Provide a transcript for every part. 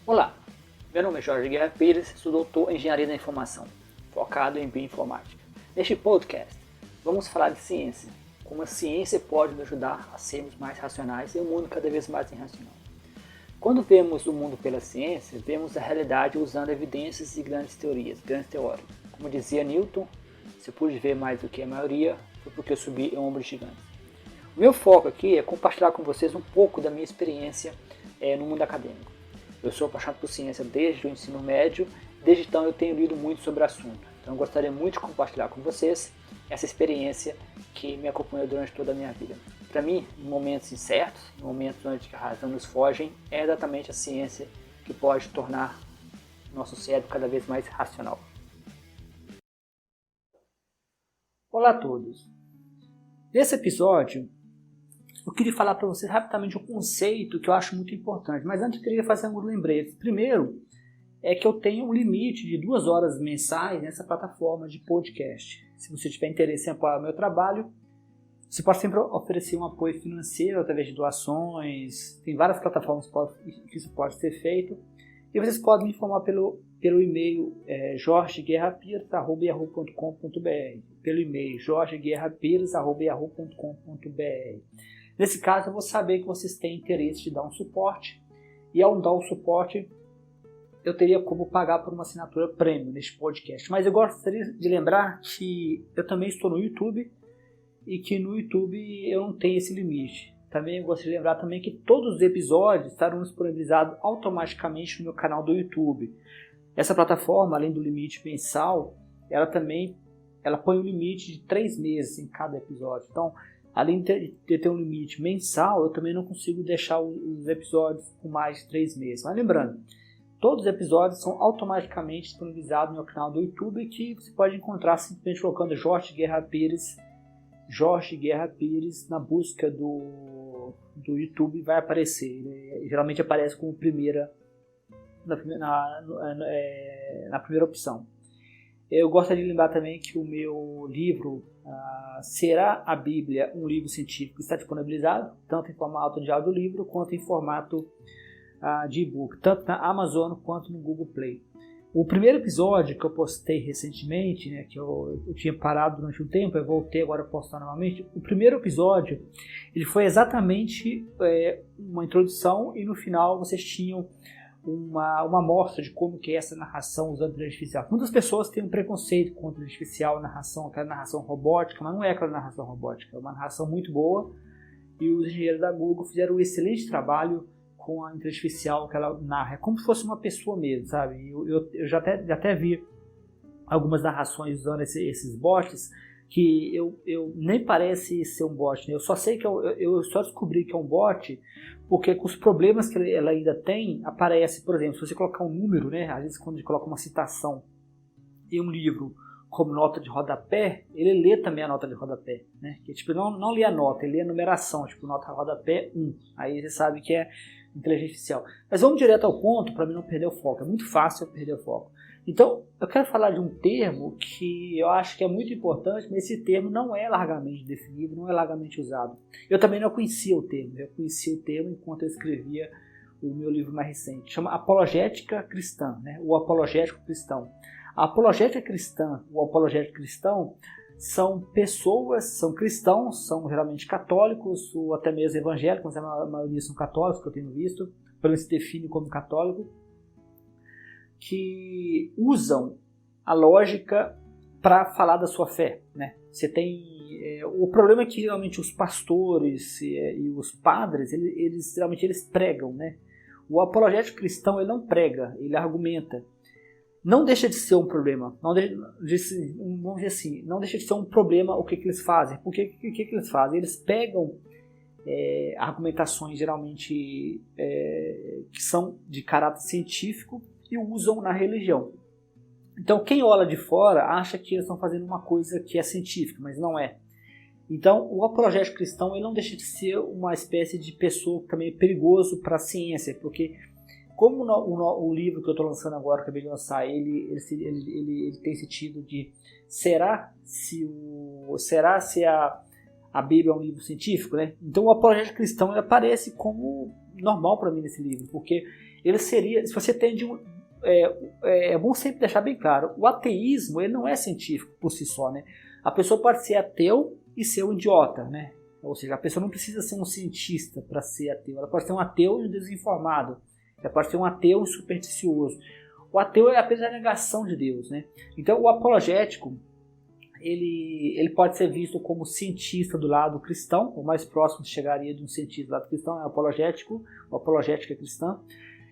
Olá, meu nome é Jorge Guerra Pires, sou doutor em Engenharia da Informação, focado em Bioinformática. Neste podcast, vamos falar de ciência, como a ciência pode nos ajudar a sermos mais racionais e um mundo cada vez mais irracional. Quando vemos o mundo pela ciência, vemos a realidade usando evidências e grandes teorias, grandes teóricos. Como dizia Newton, se eu pude ver mais do que a maioria, foi porque eu subi em ombros gigantes. O meu foco aqui é compartilhar com vocês um pouco da minha experiência no mundo acadêmico. Eu sou apaixonado por ciência desde o ensino médio, desde então eu tenho lido muito sobre o assunto. Então eu gostaria muito de compartilhar com vocês essa experiência que me acompanhou durante toda a minha vida. Para mim, em momentos incertos, em momentos onde a razão nos foge, é exatamente a ciência que pode tornar nosso cérebro cada vez mais racional. Olá a todos! Nesse episódio, eu queria falar para vocês rapidamente um conceito que eu acho muito importante, mas antes eu queria fazer alguns lembretes. Primeiro, é que eu tenho um limite de 2 horas mensais nessa plataforma de podcast. Se você tiver interesse em apoiar o meu trabalho, você pode sempre oferecer um apoio financeiro através de doações. Tem várias plataformas que isso pode ser feito. E vocês podem me informar pelo e-mail jorgeguerrapires@yahoo.com.br, pelo e-mail jorgeguerrapires@yahoo.com.br. Nesse caso, eu vou saber que vocês têm interesse de dar um suporte, e ao dar o suporte, eu teria como pagar por uma assinatura premium neste podcast. Mas eu gostaria de lembrar que eu também estou no YouTube, e que no YouTube eu não tenho esse limite. Também eu gostaria de lembrar também que todos os episódios estarão disponibilizados automaticamente no meu canal do YouTube. Essa plataforma, além do limite mensal, ela põe um limite de 3 meses em cada episódio. Então, além de ter um limite mensal, eu também não consigo deixar os episódios com mais de 3 meses. Mas lembrando, todos os episódios são automaticamente disponibilizados no meu canal do YouTube, que você pode encontrar simplesmente colocando Jorge Guerra Pires na busca do YouTube, vai aparecer. Geralmente aparece como na primeira opção. Eu gostaria de lembrar também que o meu livro Será a Bíblia um livro científico está disponibilizado, tanto em formato de audiolivro quanto em formato de e-book, tanto na Amazon quanto no Google Play. O primeiro episódio que eu postei recentemente, né, que eu tinha parado durante um tempo, eu voltei agora a postar novamente. O primeiro episódio ele foi exatamente uma introdução, e no final vocês tinham uma amostra de como que é essa narração usando inteligência artificial. Muitas pessoas têm um preconceito contra a inteligência artificial, narração, aquela narração robótica, mas não é aquela narração robótica, é uma narração muito boa, e os engenheiros da Google fizeram um excelente trabalho com a inteligência artificial que ela narra. É como se fosse uma pessoa mesmo, sabe? Eu já até vi algumas narrações usando esses bots, que eu nem parece ser um bot, né? Eu só sei que eu só descobri que é um bot porque com os problemas que ela ainda tem, aparece, por exemplo, se você colocar um número, né? Às vezes quando a gente coloca uma citação em um livro como nota de rodapé, ele lê também a nota de rodapé, né? Que tipo, não lê a nota, ele lê a numeração, tipo nota de rodapé 1. Aí você sabe que é inteligência artificial. Mas vamos direto ao ponto para mim não perder o foco. É muito fácil eu perder o foco. Então, eu quero falar de um termo que eu acho que é muito importante, mas esse termo não é largamente definido, não é largamente usado. Eu também não conhecia o termo. Eu conhecia o termo enquanto eu escrevia o meu livro mais recente. Chama Apologética Cristã, né? O Apologético Cristão. A apologética cristã, o apologético cristão, são pessoas, são cristãos, são geralmente católicos ou até mesmo evangélicos, mas a maioria são católicos, que eu tenho visto, pelo menos se define como católico, que usam a lógica para falar da sua fé, né? Você tem o problema é que geralmente os pastores e os padres, geralmente eles pregam, né? O apologético cristão ele não prega, ele argumenta. Não deixa de ser um problema, vamos dizer assim, não deixa de ser um problema o que eles fazem. Por que eles fazem? Eles pegam argumentações geralmente que são de caráter científico e usam na religião. Então quem olha de fora acha que eles estão fazendo uma coisa que é científica, mas não é. Então o apologético cristão ele não deixa de ser uma espécie de pessoa que também é perigoso para a ciência, porque como o livro que eu estou lançando agora, acabei de lançar, ele tem esse título de será se a Bíblia é um livro científico, né? Então o apologético cristão ele aparece como normal para mim nesse livro, porque ele seria, se você tem é bom sempre deixar bem claro, o ateísmo ele não é científico por si só, né? A pessoa pode ser ateu e ser um idiota, né? Ou seja, a pessoa não precisa ser um cientista para ser ateu, ela pode ser um ateu e um desinformado, ela pode ser um ateu e um supersticioso. O ateu é apenas a negação de Deus, né? Então o apologético ele pode ser visto como cientista do lado cristão, o mais próximo chegaria de um cientista do lado cristão é o apologético, o apologética é cristã,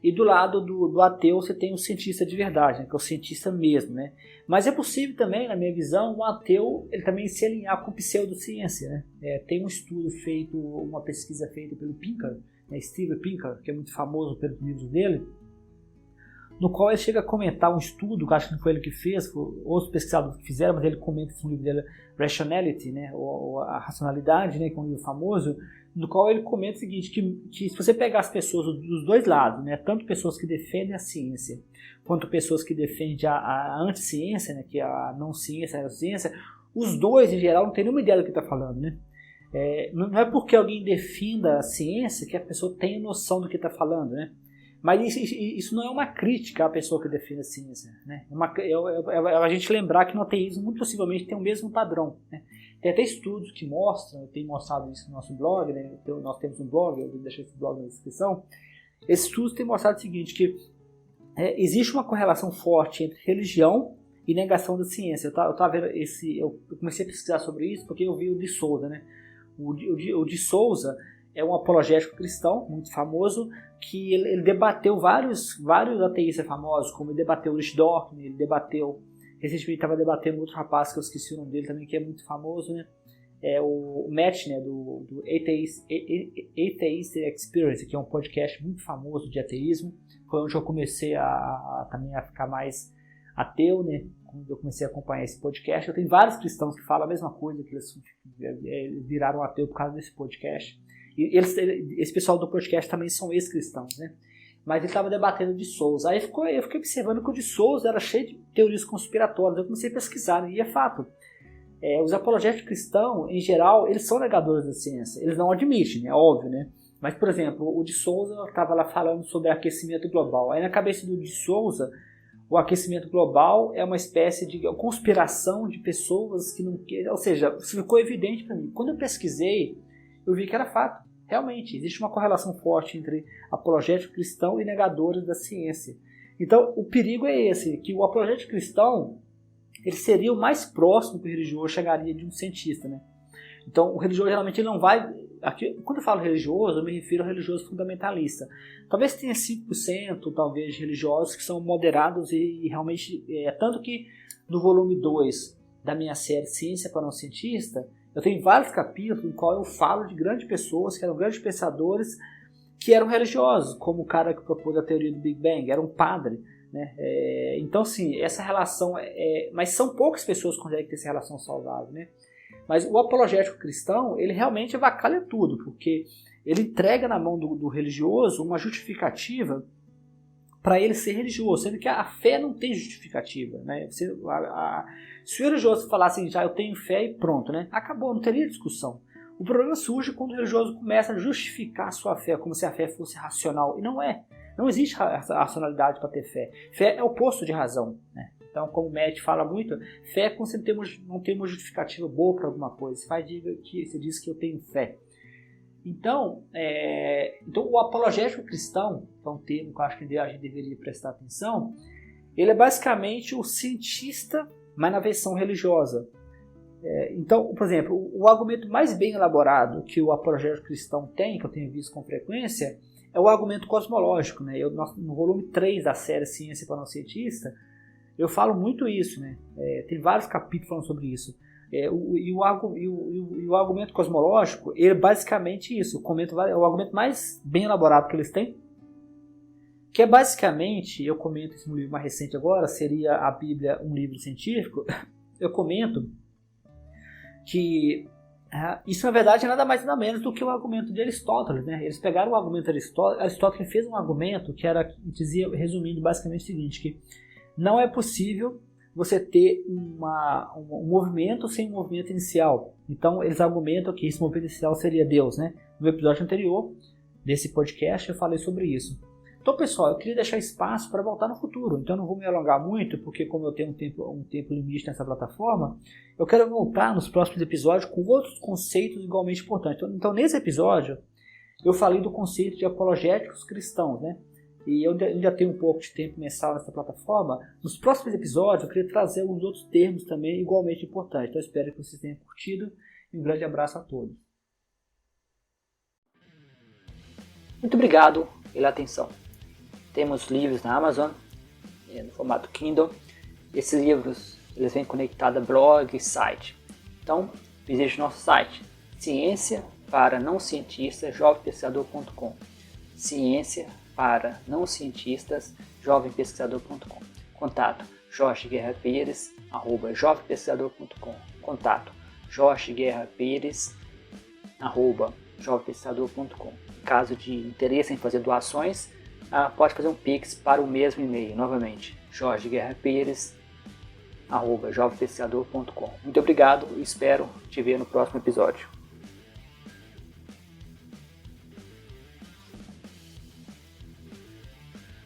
e do lado do ateu você tem um cientista de verdade, né, que é o cientista mesmo, né? Mas é possível também, na minha visão, um ateu ele também se alinhar com pseudociência, né? Tem um estudo feito, uma pesquisa feita pelo Pinker, né, Steven Pinker, que é muito famoso pelos livros dele, no qual ele chega a comentar um estudo, que acho que não foi ele que fez, foi outros pesquisadores que fizeram, mas ele comenta no livro dele, Rationality, né, ou a racionalidade, né, que é um livro famoso, no qual ele comenta o seguinte, que se você pegar as pessoas dos dois lados, né, tanto pessoas que defendem a ciência, quanto pessoas que defendem a anticiência, né, que é a não ciência, a ciência, os dois, em geral, não tem nenhuma ideia do que está falando, né? Não é porque alguém defenda a ciência que a pessoa tenha noção do que está falando, né? Mas isso não é uma crítica à pessoa que defende a ciência, né? A gente lembrar que no ateísmo muito possivelmente tem o mesmo padrão, né? Tem até estudos que mostram, eu tenho mostrado isso no nosso blog, né? Nós temos um blog, eu vou deixar esse blog na descrição. Esses estudos têm mostrado o seguinte, que existe uma correlação forte entre religião e negação da ciência. Eu comecei a pesquisar sobre isso porque eu vi o de Souza, né? O de Souza é um apologético cristão muito famoso, que ele debateu vários ateístas famosos, como ele debateu o Rich Dawkins, ele debateu, recentemente estava debatendo outro rapaz que eu esqueci o nome dele também, que é muito famoso, né? O Matt, né, do Atheist Experience, que é um podcast muito famoso de ateísmo. Foi onde eu comecei também a ficar mais ateu, né? Quando eu comecei a acompanhar esse podcast. Eu tenho vários cristãos que falam a mesma coisa, que eles viraram ateu por causa desse podcast. E esse pessoal do podcast também são ex-cristãos, né? Mas ele estava debatendo o de Souza. Aí eu fiquei observando que o de Souza era cheio de teorias conspiratórias. Eu comecei a pesquisar, e é fato. Os apologéticos cristãos, em geral, eles são negadores da ciência. Eles não admitem, é óbvio, né? Mas, por exemplo, o de Souza estava lá falando sobre aquecimento global. Aí na cabeça do de Souza, o aquecimento global é uma espécie de conspiração de pessoas que não querem. Ou seja, isso ficou evidente para mim. Quando eu pesquisei, eu vi que era fato. Realmente, existe uma correlação forte entre apologético cristão e negadores da ciência. Então, o perigo é esse, que o apologético cristão ele seria o mais próximo que o religioso chegaria de um cientista, né? Então, o religioso geralmente ele não vai... quando eu falo religioso, eu me refiro ao religioso fundamentalista. Talvez tenha 5%, talvez, de religiosos que são moderados e realmente... tanto que no volume 2 da minha série Ciência para Não Cientista, eu tenho vários capítulos em qual eu falo de grandes pessoas que eram grandes pensadores que eram religiosos, como o cara que propôs a teoria do Big Bang, era um padre, né? Então, sim, essa relação... mas são poucas pessoas que conseguem ter essa relação saudável, né? Mas o apologético cristão, ele realmente avacalha tudo, porque ele entrega na mão do religioso uma justificativa para ele ser religioso, sendo que a fé não tem justificativa, né? Se o religioso falasse assim, já eu tenho fé e pronto, né? Acabou, não teria discussão. O problema surge quando o religioso começa a justificar a sua fé, como se a fé fosse racional, e não é. Não existe racionalidade para ter fé. Fé é o oposto de razão, né? Então, como o Matt fala muito, fé é quando você não tem uma justificativa boa para alguma coisa. Você diz que eu tenho fé. Então, o apologético cristão, que é um termo que eu acho que a gente deveria prestar atenção, ele é basicamente o cientista, mas na versão religiosa. Então, por exemplo, o argumento mais bem elaborado que o apologético cristão tem, que eu tenho visto com frequência, é o argumento cosmológico, né? No volume 3 da série Ciência para Não Cientista, eu falo muito isso, né? Tem vários capítulos falando sobre isso. O argumento cosmológico, ele é basicamente isso. O argumento mais bem elaborado que eles têm, que é basicamente, eu comento isso no livro mais recente agora, seria a Bíblia, um livro científico. Eu comento que isso na verdade é nada mais nada menos do que o argumento de Aristóteles, né? Eles pegaram o argumento de Aristóteles fez um argumento que dizia, resumindo basicamente o seguinte, que não é possível você ter um movimento sem um movimento inicial. Então eles argumentam que esse movimento inicial seria Deus, né? No episódio anterior desse podcast eu falei sobre isso. Então, pessoal, eu queria deixar espaço para voltar no futuro. Então, eu não vou me alongar muito, porque como eu tenho um tempo limite nessa plataforma, eu quero voltar nos próximos episódios com outros conceitos igualmente importantes. Então, nesse episódio, eu falei do conceito de apologéticos cristãos, né? E eu ainda tenho um pouco de tempo mensal nessa plataforma. Nos próximos episódios, eu queria trazer alguns outros termos também igualmente importantes. Então, eu espero que vocês tenham curtido. E um grande abraço a todos. Muito obrigado pela atenção. Temos livros na Amazon, no formato Kindle. Esses livros eles vêm conectados a blog e site. Então, visite nosso site, ciência para não cientistas, jovempesquisador.com. Ciência para não cientistas, jovempesquisador.com. Contato jorgeguerrapires@jovempesquisador.com. Contato jorgeguerrapires@jovempesquisador.com. Caso de interesse em fazer doações, pode fazer um Pix para o mesmo e-mail, novamente, jorgeguerrapires@jovempesquisador.com. Muito obrigado e espero te ver no próximo episódio.